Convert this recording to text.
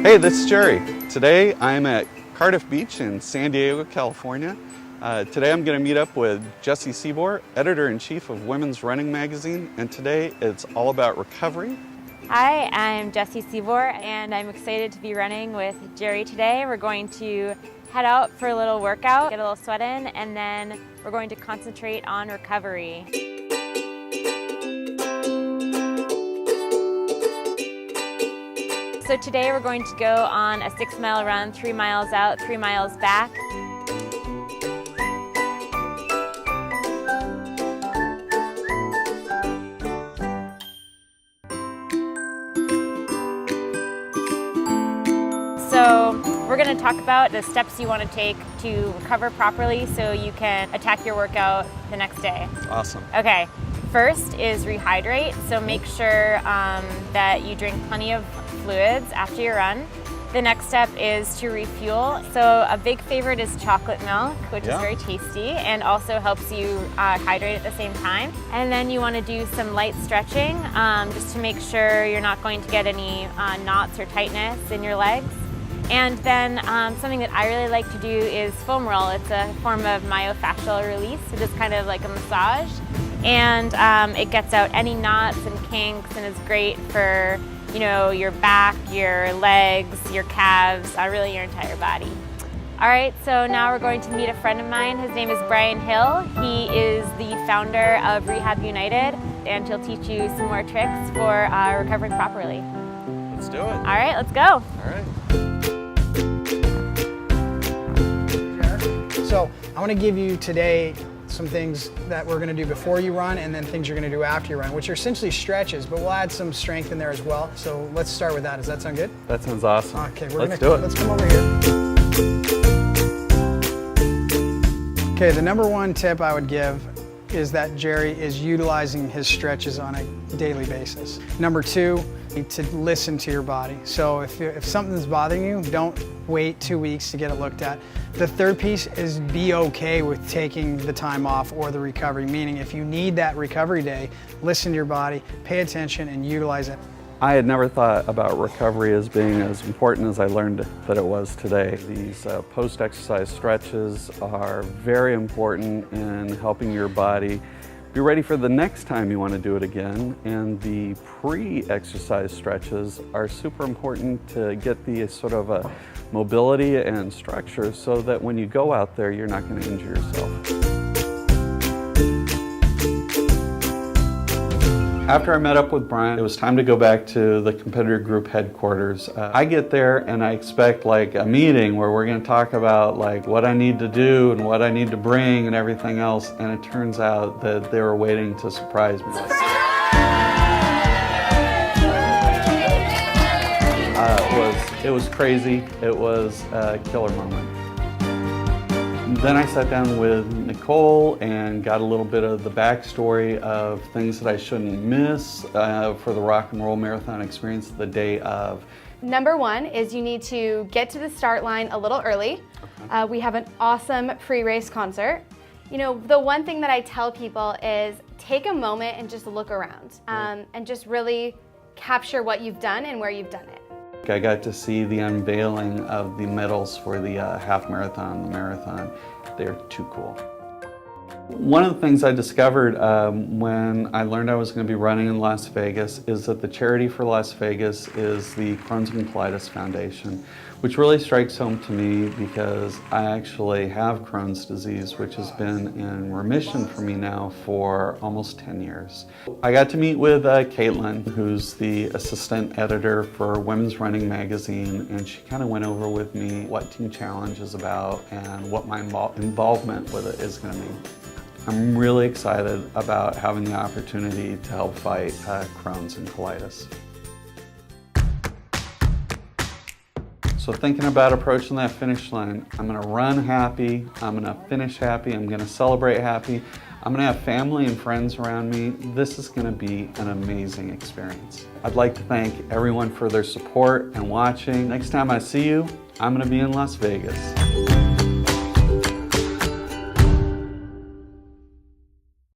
Hey, this is Jerry. Today I'm at Cardiff Beach in San Diego, California. Today I'm going to meet up with Jessie Sebour, Editor-in-Chief of Women's Running Magazine, and today it's all about recovery. Hi, I'm Jessie Sebour, and I'm excited to be running with Jerry today. We're going to head out for a little workout, get a little sweat in, and then we're going to concentrate on recovery. So today we're going to go on a 6-mile run, 3 miles out, 3 miles back. So we're going to talk about the steps you want to take to recover properly so you can attack your workout the next day. Awesome. Okay, first is rehydrate. So make sure that you drink plenty of fluids after your run. The next step is to refuel. So a big favorite is chocolate milk, which is very tasty and also helps you hydrate at the same time. And then you want to do some light stretching just to make sure you're not going to get any knots or tightness in your legs. And then something that I really like to do is foam roll. It's a form of myofascial release, so just kind of like a massage. And it gets out any knots and kinks and is great for your back, your legs, your calves, really your entire body. All right, so now we're going to meet a friend of mine. His name is Brian Hill. He is the founder of Rehab United, and he'll teach you some more tricks for recovering properly. Let's do it. All right, let's go. All right. So I want to give you today some things that we're going to do before you run and then things you're going to do after you run, which are essentially stretches, but we'll add some strength in there as well. So let's start with that. Does that sound good? That sounds awesome. Okay, let's do it. Let's come over here. Okay, the number one tip I would give is that Jerry is utilizing his stretches on a daily basis. Number two, you need to listen to your body. So if something's bothering you, don't wait 2 weeks to get it looked at. The third piece is be okay with taking the time off or the recovery, meaning if you need that recovery day, listen to your body, pay attention, and utilize it. I had never thought about recovery as being as important as I learned that it was today. These post-exercise stretches are very important in helping your body be ready for the next time you want to do it again, and the pre-exercise stretches are super important to get the sort of a mobility and structure so that when you go out there, you're not going to injure yourself. After I met up with Brian, it was time to go back to the competitor group headquarters. I get there and I expect like a meeting where we're going to talk about like what I need to do and what I need to bring and everything else, and it turns out that they were waiting to surprise me. It was crazy. It was a killer moment. Then I sat down with Nicole and got a little bit of the backstory of things that I shouldn't miss for the Rock and Roll Marathon experience the day of. Number one is you need to get to the start line a little early. We have an awesome pre-race concert. The one thing that I tell people is take a moment and just look around and just really capture what you've done and where you've done it. I got to see the unveiling of the medals for the half marathon, the marathon. They're too cool. One of the things I discovered when I learned I was going to be running in Las Vegas is that the charity for Las Vegas is the Crohn's and Colitis Foundation, which really strikes home to me because I actually have Crohn's disease, which has been in remission for me now for almost 10 years. I got to meet with Caitlin, who's the assistant editor for Women's Running Magazine, and she kind of went over with me what Team Challenge is about and what my involvement with it is going to be. I'm really excited about having the opportunity to help fight Crohn's and colitis. So thinking about approaching that finish line, I'm going to run happy, I'm going to finish happy, I'm going to celebrate happy, I'm going to have family and friends around me. This is going to be an amazing experience. I'd like to thank everyone for their support and watching. Next time I see you, I'm going to be in Las Vegas.